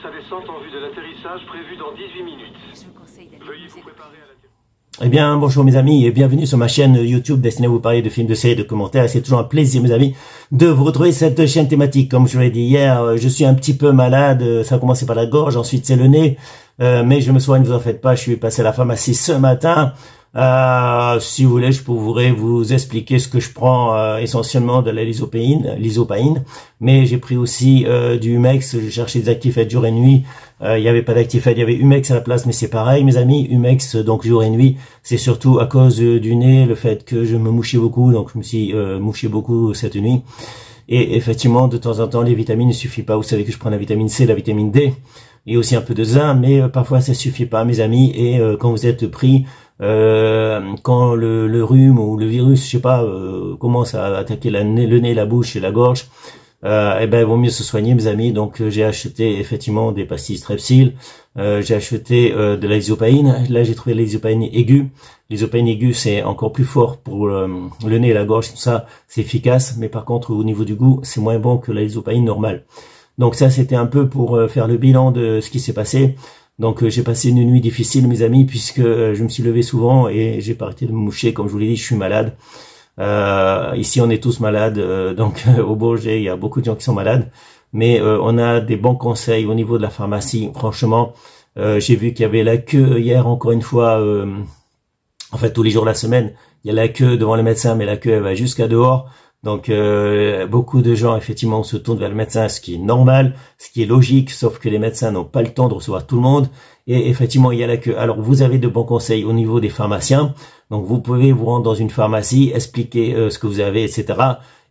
sa descente en vue de l'atterrissage prévu dans 18 minutes. Je vous conseille d'aller Veuillez vous vous écouter. préparer à l'atterrissage. Eh bien, bonjour mes amis et bienvenue sur ma chaîne YouTube destinée à vous parler de films, de séries, de commentaires. C'est toujours un plaisir mes amis de vous retrouver cette chaîne thématique. Comme je vous l'ai dit hier, je suis un petit peu malade, ça a commencé par la gorge, ensuite c'est le nez. Mais je me soigne, ne vous en faites pas, je suis passé à la pharmacie ce matin. Si vous voulez, je pourrais vous expliquer ce que je prends essentiellement de la lysopéine, mais j'ai pris aussi du Humex. J'ai cherché des Actifed jour et nuit. Il n'y avait pas d'Actifed, il y avait Humex à la place, mais c'est pareil, mes amis. Humex donc jour et nuit, c'est surtout à cause du nez, le fait que je me mouchais beaucoup, donc je me suis mouché beaucoup cette nuit. Et effectivement, de temps en temps, les vitamines ne suffisent pas. Vous savez que je prends la vitamine C, la vitamine D, et aussi un peu de zinc, mais parfois ça suffit pas, mes amis. Et quand vous êtes pris, quand le rhume ou le virus, je sais pas, commence à attaquer le nez, la bouche et la gorge, eh ben, il vaut mieux se soigner, mes amis. Donc, j'ai acheté effectivement des pastilles Strepsil. J'ai acheté de la lysopéine. Là, j'ai trouvé la lysopéine aiguë. Lysopéine aiguë, c'est encore plus fort pour le nez et la gorge, tout ça, c'est efficace. Mais par contre, au niveau du goût, c'est moins bon que la lysopéine normale. Donc ça, c'était un peu pour faire le bilan de ce qui s'est passé. Donc j'ai passé une nuit difficile, mes amis, puisque je me suis levé souvent et j'ai pas arrêté de me moucher. Comme je vous l'ai dit, je suis malade. Ici, on est tous malades. Donc au Bourget, il y a beaucoup de gens qui sont malades. Mais on a des bons conseils au niveau de la pharmacie. Franchement, j'ai vu qu'il y avait la queue hier, encore une fois. En fait, tous les jours de la semaine, il y a la queue devant le médecin, mais la queue, elle va jusqu'à dehors. Donc, beaucoup de gens, effectivement, se tournent vers le médecin, ce qui est normal, ce qui est logique, sauf que les médecins n'ont pas le temps de recevoir tout le monde. Et effectivement, il y a la queue. Alors, vous avez de bons conseils au niveau des pharmaciens. Donc, vous pouvez vous rendre dans une pharmacie, expliquer ce que vous avez, etc.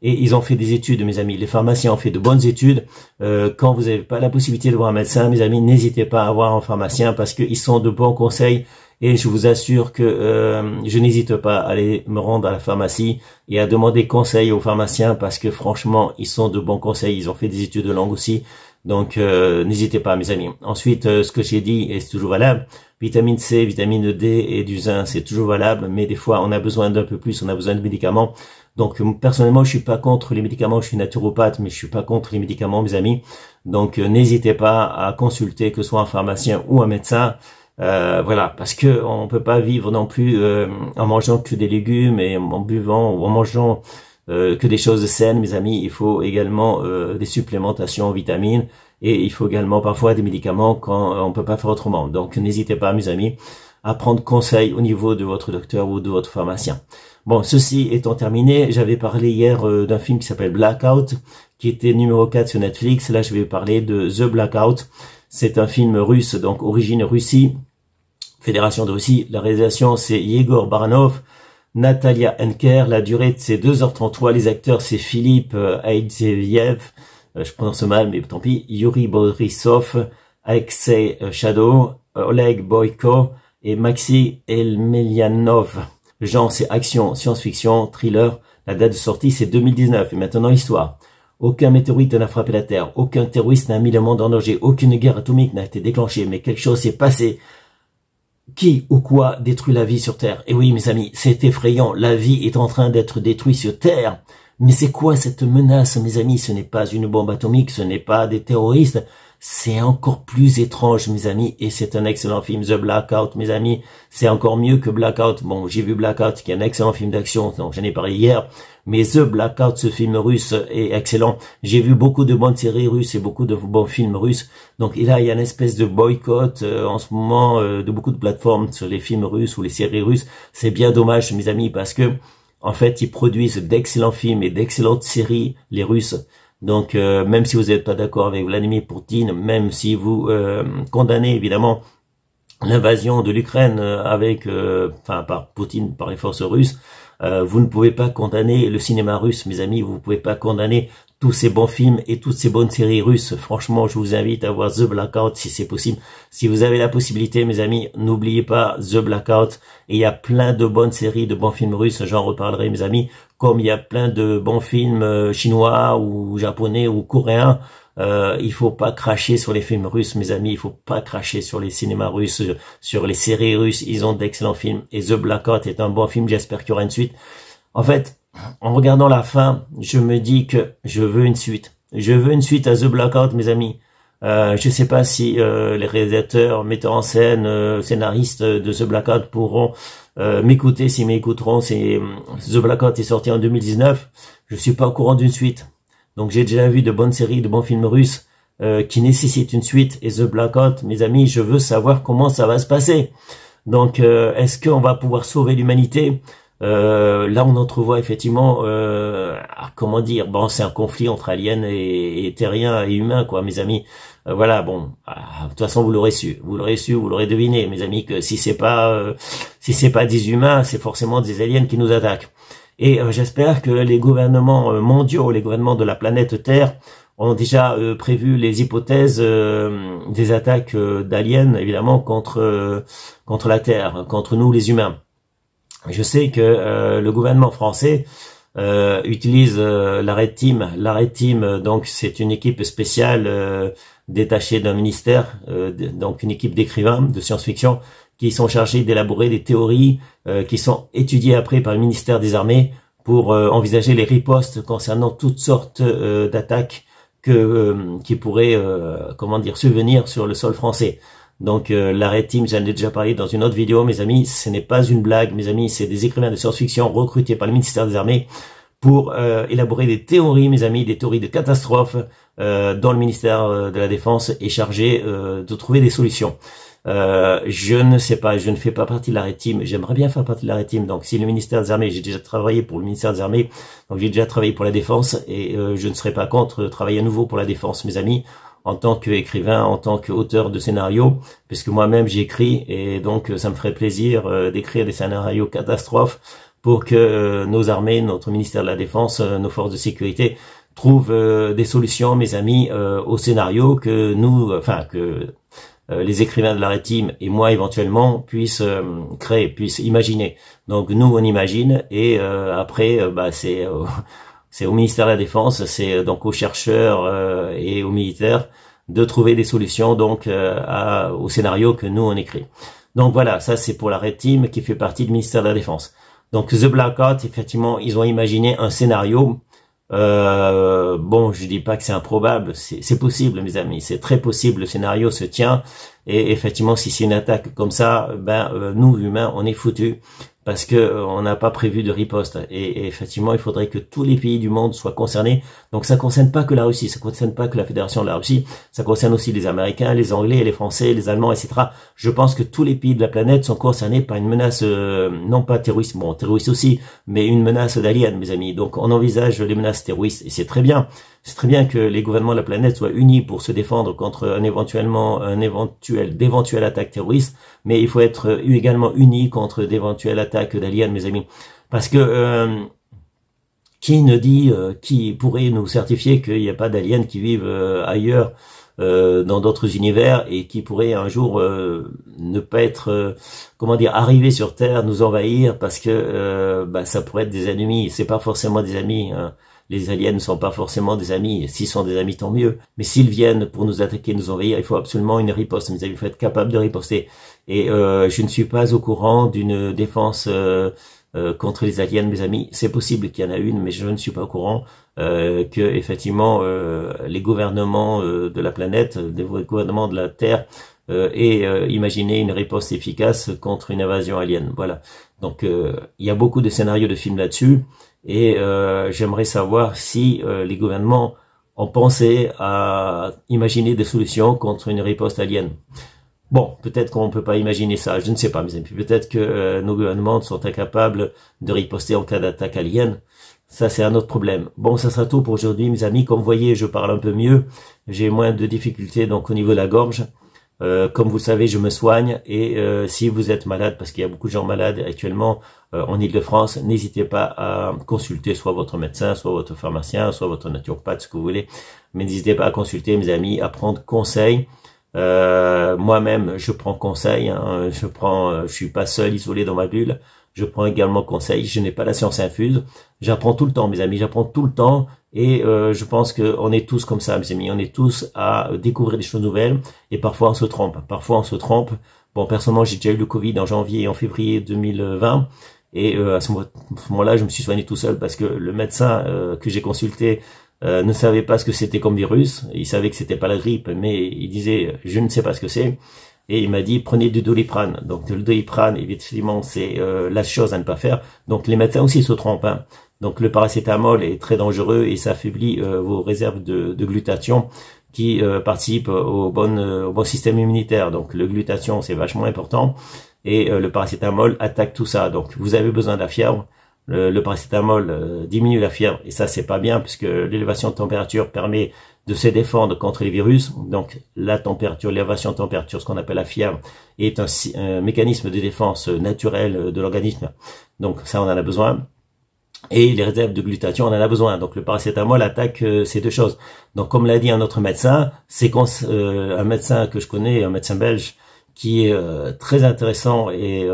Et ils ont fait des études, mes amis. Les pharmaciens ont fait de bonnes études. Quand vous n'avez pas la possibilité de voir un médecin, mes amis, n'hésitez pas à voir un pharmacien parce qu'ils sont de bons conseils. Et je vous assure que je n'hésite pas à aller me rendre à la pharmacie et à demander conseil aux pharmaciens parce que franchement, ils sont de bons conseils. Ils ont fait des études de langue aussi. Donc, n'hésitez pas, mes amis. Ensuite, ce que j'ai dit, et c'est toujours valable, vitamine C, vitamine D et du zinc, c'est toujours valable. Mais des fois, on a besoin d'un peu plus, on a besoin de médicaments. Donc, personnellement, je suis pas contre les médicaments. Je suis naturopathe, mais je suis pas contre les médicaments, mes amis. Donc, n'hésitez pas à consulter, que ce soit un pharmacien ou un médecin. Voilà, parce que on peut pas vivre non plus en mangeant que des légumes et en buvant ou en mangeant que des choses saines, mes amis. Il faut également des supplémentations en vitamines et il faut également parfois des médicaments quand on peut pas faire autrement. Donc n'hésitez pas, mes amis, à prendre conseil au niveau de votre docteur ou de votre pharmacien. Bon, ceci étant terminé, j'avais parlé hier d'un film qui s'appelle Blackout, qui était numéro 4 sur Netflix. Là, je vais parler de The Blackout. C'est un film russe, donc origine Russie. Fédération de Russie. La réalisation, c'est Yegor Baranov, Natalia Henker. La durée, c'est 2h33. Les acteurs, c'est Philippe Aïdziev, je prononce mal, mais tant pis, Yuri Borisov, Alexei Shadow, Oleg Boyko et Maxi Elmelianov. Le genre, c'est action, science-fiction, thriller. La date de sortie, c'est 2019. Et maintenant, l'histoire. Aucun météorite n'a frappé la Terre. Aucun terroriste n'a mis le monde en danger. Aucune guerre atomique n'a été déclenchée. Mais quelque chose s'est passé. Qui ou quoi détruit la vie sur Terre? Et oui, mes amis, c'est effrayant. La vie est en train d'être détruite sur Terre. Mais c'est quoi cette menace, mes amis? Ce n'est pas une bombe atomique, ce n'est pas des terroristes. C'est encore plus étrange, mes amis, et c'est un excellent film. The Blackout, mes amis, c'est encore mieux que Blackout. Bon, j'ai vu Blackout, qui est un excellent film d'action, donc j'en ai parlé hier. Mais The Blackout, ce film russe, est excellent. J'ai vu beaucoup de bonnes séries russes et beaucoup de bons films russes. Donc là, il y a une espèce de boycott en ce moment de beaucoup de plateformes sur les films russes ou les séries russes. C'est bien dommage, mes amis, parce que en fait, ils produisent d'excellents films et d'excellentes séries, les Russes. Donc, même si vous n'êtes pas d'accord avec Vladimir Poutine, même si vous condamnez évidemment l'invasion de l'Ukraine par Poutine, par les forces russes, vous ne pouvez pas condamner le cinéma russe, mes amis. Vous ne pouvez pas condamner tous ces bons films et toutes ces bonnes séries russes. Franchement, je vous invite à voir The Blackout si c'est possible. Si vous avez la possibilité, mes amis, n'oubliez pas The Blackout. Et il y a plein de bonnes séries, de bons films russes. J'en reparlerai, mes amis. Comme il y a plein de bons films chinois ou japonais ou coréens. Il faut pas cracher sur les films russes, mes amis. Il faut pas cracher sur les cinémas russes, sur les séries russes. Ils ont d'excellents films. Et The Blackout est un bon film. J'espère qu'il y aura une suite. En fait, en regardant la fin, je me dis que je veux une suite. Je veux une suite à The Blackout, mes amis. Je sais pas si les réalisateurs, metteurs en scène, scénaristes de The Blackout pourront m'écouter. S'ils m'écouteront, The Blackout est sorti en 2019. Je suis pas au courant d'une suite. Donc j'ai déjà vu de bonnes séries, de bons films russes qui nécessitent une suite. Et The Blackout, mes amis, je veux savoir comment ça va se passer. Donc est-ce qu'on va pouvoir sauver l'humanité? Là, on entrevoit effectivement, comment dire, bon, c'est un conflit entre aliens et terriens et humains, quoi, mes amis. Voilà, bon, de toute façon, vous l'aurez su, vous l'aurez deviné, mes amis, que si c'est pas des humains, c'est forcément des aliens qui nous attaquent. Et j'espère que les gouvernements mondiaux, les gouvernements de la planète Terre, ont déjà prévu les hypothèses des attaques d'aliens, évidemment, contre la Terre, contre nous, les humains. Je sais que le gouvernement français utilise la Red Team. La Red Team, donc, c'est une équipe spéciale détachée d'un ministère, donc une équipe d'écrivains de science-fiction qui sont chargés d'élaborer des théories qui sont étudiées après par le ministère des Armées pour envisager les ripostes concernant toutes sortes d'attaques qui pourraient, comment dire, survenir sur le sol français. Donc la Red Team, j'en ai déjà parlé dans une autre vidéo, mes amis, ce n'est pas une blague, mes amis, c'est des écrivains de science-fiction recrutés par le ministère des Armées pour élaborer des théories, mes amis, des théories de catastrophes dont le ministère de la Défense est chargé de trouver des solutions. Je ne sais pas, je ne fais pas partie de la Red Team, j'aimerais bien faire partie de la Red Team, donc si le ministère des Armées, j'ai déjà travaillé pour le ministère des Armées, donc j'ai déjà travaillé pour la Défense, et je ne serais pas contre travailler à nouveau pour la Défense, mes amis, en tant qu'écrivain, en tant qu'auteur de scénarios, puisque moi-même j'écris, et donc ça me ferait plaisir d'écrire des scénarios catastrophes pour que nos armées, notre ministère de la Défense, nos forces de sécurité trouvent des solutions, mes amis, aux scénarios que nous, les écrivains de la Red Team et moi éventuellement puissent créer, puissent imaginer. Donc nous on imagine et après c'est au ministère de la Défense, c'est donc aux chercheurs et aux militaires de trouver des solutions donc au scénario que nous on écrit. Donc voilà, ça c'est pour la Red Team qui fait partie du ministère de la Défense. Donc The Blackout, effectivement, ils ont imaginé un scénario. Bon, je dis pas que c'est improbable, c'est possible, mes amis, c'est très possible. Le scénario se tient et effectivement, si c'est une attaque comme ça, nous humains, on est foutus parce que on n'a pas prévu de riposte. Et effectivement, il faudrait que tous les pays du monde soient concernés. Donc, ça concerne pas que la Russie, ça concerne pas que la Fédération de la Russie, ça concerne aussi les Américains, les Anglais, les Français, les Allemands, etc. Je pense que tous les pays de la planète sont concernés par une menace, non pas terroriste, bon, terroriste aussi, mais une menace d'aliens, mes amis. Donc, on envisage les menaces terroristes et c'est très bien. C'est très bien que les gouvernements de la planète soient unis pour se défendre contre d'éventuelles attaques terroristes, mais il faut être également unis contre d'éventuelles attaques d'aliens, mes amis. Parce que qui pourrait nous certifier qu'il n'y a pas d'aliens qui vivent ailleurs dans d'autres univers et qui pourraient un jour ne pas être arriver sur Terre, nous envahir parce que ça pourrait être des ennemis. C'est pas forcément des amis, hein. Les aliens ne sont pas forcément des amis. S'ils sont des amis, tant mieux. Mais s'ils viennent pour nous attaquer, nous envahir, il faut absolument une riposte. Mes amis, il faut être capable de riposter. Et je ne suis pas au courant d'une défense contre les aliens, mes amis. C'est possible qu'il y en a une, mais je ne suis pas au courant que effectivement les gouvernements de la planète, les gouvernements de la Terre aient imaginé une riposte efficace contre une invasion alien. Voilà. Donc il y a beaucoup de scénarios de films là-dessus. Et j'aimerais savoir si les gouvernements ont pensé à imaginer des solutions contre une riposte alien. Bon, peut-être qu'on ne peut pas imaginer ça, je ne sais pas, mes amis. Peut-être que nos gouvernements sont incapables de riposter en cas d'attaque alien. Ça, c'est un autre problème. Bon, ça sera tout pour aujourd'hui, mes amis. Comme vous voyez, je parle un peu mieux. J'ai moins de difficultés donc au niveau de la gorge. Comme vous le savez, je me soigne et si vous êtes malade, parce qu'il y a beaucoup de gens malades actuellement en Île-de-France, n'hésitez pas à consulter soit votre médecin, soit votre pharmacien, soit votre naturopathe, ce que vous voulez. Mais n'hésitez pas à consulter, mes amis, à prendre conseil. Moi-même, je prends conseil. Hein, je suis pas seul, isolé dans ma bulle. Je prends également conseil. Je n'ai pas la science infuse. J'apprends tout le temps, mes amis. J'apprends tout le temps. Et je pense qu'on est tous comme ça, mes amis. On est tous à découvrir des choses nouvelles. Et parfois, on se trompe. Bon, personnellement, j'ai déjà eu le Covid en janvier et en février 2020. Et à ce moment-là, je me suis soigné tout seul parce que le médecin que j'ai consulté ne savait pas ce que c'était comme virus. Il savait que c'était pas la grippe, mais il disait je ne sais pas ce que c'est. Et il m'a dit prenez du Doliprane. Donc le Doliprane, effectivement, c'est la chose à ne pas faire. Donc les médecins aussi se trompent. Hein. Donc le paracétamol est très dangereux et ça affaiblit vos réserves de glutathion qui participent au bon système immunitaire. Donc le glutathion c'est vachement important et le paracétamol attaque tout ça. Donc vous avez besoin de la fièvre. Le paracétamol diminue la fièvre et ça c'est pas bien puisque l'élévation de température permet de se défendre contre les virus. Donc la température, l'élévation de température, ce qu'on appelle la fièvre, est un mécanisme de défense naturel de l'organisme. Donc ça on en a besoin. Et les réserves de glutathion, on en a besoin. Donc le paracétamol attaque ces deux choses. Donc comme l'a dit un autre médecin, c'est un médecin que je connais, un médecin belge, qui est très intéressant et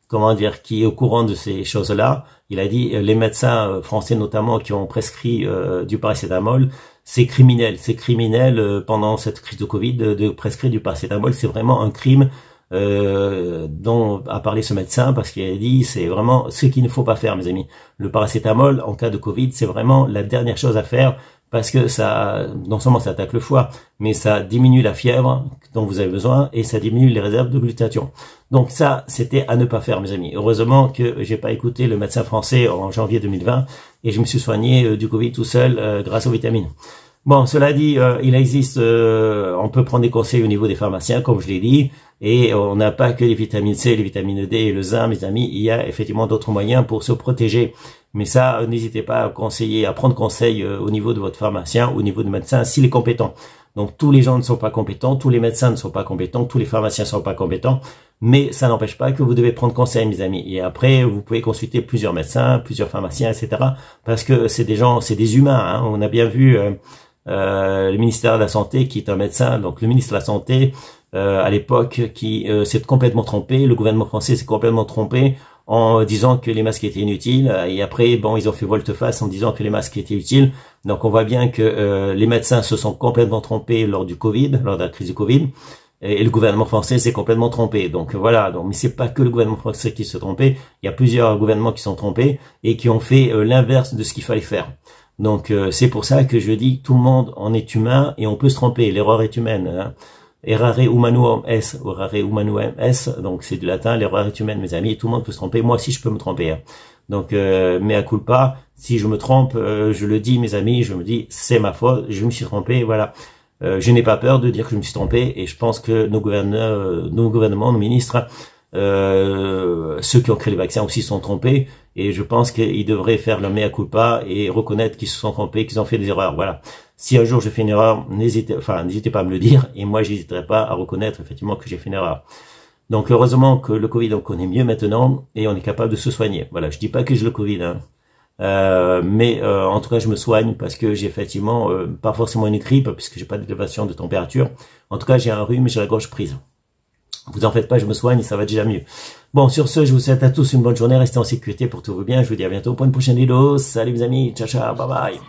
comment dire, qui est au courant de ces choses-là. Il a dit les médecins français notamment qui ont prescrit du paracétamol, c'est criminel. C'est criminel pendant cette crise de Covid de prescrire du paracétamol. C'est vraiment un crime dont a parlé ce médecin parce qu'il a dit c'est vraiment ce qu'il ne faut pas faire, mes amis. Le paracétamol en cas de Covid, c'est vraiment la dernière chose à faire parce que ça, non seulement ça attaque le foie, mais ça diminue la fièvre dont vous avez besoin et ça diminue les réserves de glutathion. Donc ça, c'était à ne pas faire, mes amis. Heureusement que j'ai pas écouté le médecin français en janvier 2020 et je me suis soigné du Covid tout seul grâce aux vitamines. Bon, cela dit, il existe, on peut prendre des conseils au niveau des pharmaciens, comme je l'ai dit, et on n'a pas que les vitamines C, les vitamines D et le zinc, mes amis, il y a effectivement d'autres moyens pour se protéger. Mais ça, n'hésitez pas à prendre conseil au niveau de votre pharmacien, au niveau de médecin, s'il est compétent. Donc tous les gens ne sont pas compétents, tous les médecins ne sont pas compétents, tous les pharmaciens ne sont pas compétents, mais ça n'empêche pas que vous devez prendre conseil, mes amis. Et après, vous pouvez consulter plusieurs médecins, plusieurs pharmaciens, etc. Parce que c'est des gens, c'est des humains. Hein. On a bien vu le ministère de la Santé qui est un médecin, donc le ministre de la Santé à l'époque qui s'est complètement trompé, le gouvernement français s'est complètement trompé en disant que les masques étaient inutiles et après bon ils ont fait volte-face en disant que les masques étaient utiles. Donc on voit bien que les médecins se sont complètement trompés lors du Covid, lors de la crise du Covid et le gouvernement français s'est complètement trompé. Donc voilà, donc mais c'est pas que le gouvernement français qui s'est trompé, il y a plusieurs gouvernements qui sont trompés et qui ont fait l'inverse de ce qu'il fallait faire. Donc c'est pour ça que je dis tout le monde en est humain et on peut se tromper, l'erreur est humaine. Hein. Errare humanum est, errare humanum est, donc c'est du latin, l'erreur est humaine, mes amis, tout le monde peut se tromper, moi aussi je peux me tromper. Hein. Donc mea culpa, si je me trompe, je le dis, mes amis, je me dis c'est ma faute, je me suis trompé, voilà. Je n'ai pas peur de dire que je me suis trompé et je pense que nos gouvernements, nos ministres, ceux qui ont créé les vaccins aussi sont trompés et je pense qu'ils devraient faire leur mea culpa et reconnaître qu'ils se sont trompés, qu'ils ont fait des erreurs. Voilà. Si un jour je fais une erreur, n'hésitez pas à me le dire et moi j'hésiterai pas à reconnaître effectivement que j'ai fait une erreur. Donc heureusement que le Covid on connaît mieux maintenant et on est capable de se soigner. Voilà, je dis pas que j'ai le Covid, hein. Mais en tout cas je me soigne parce que j'ai effectivement pas forcément une grippe puisque j'ai pas d'élévation de température. En tout cas j'ai un rhume et j'ai la gorge prise. Vous en faites pas, je me soigne et ça va déjà mieux. Bon, sur ce, je vous souhaite à tous une bonne journée, restez en sécurité pour tout va bien. Je vous dis à bientôt pour une prochaine vidéo. Salut mes amis, ciao ciao, bye bye.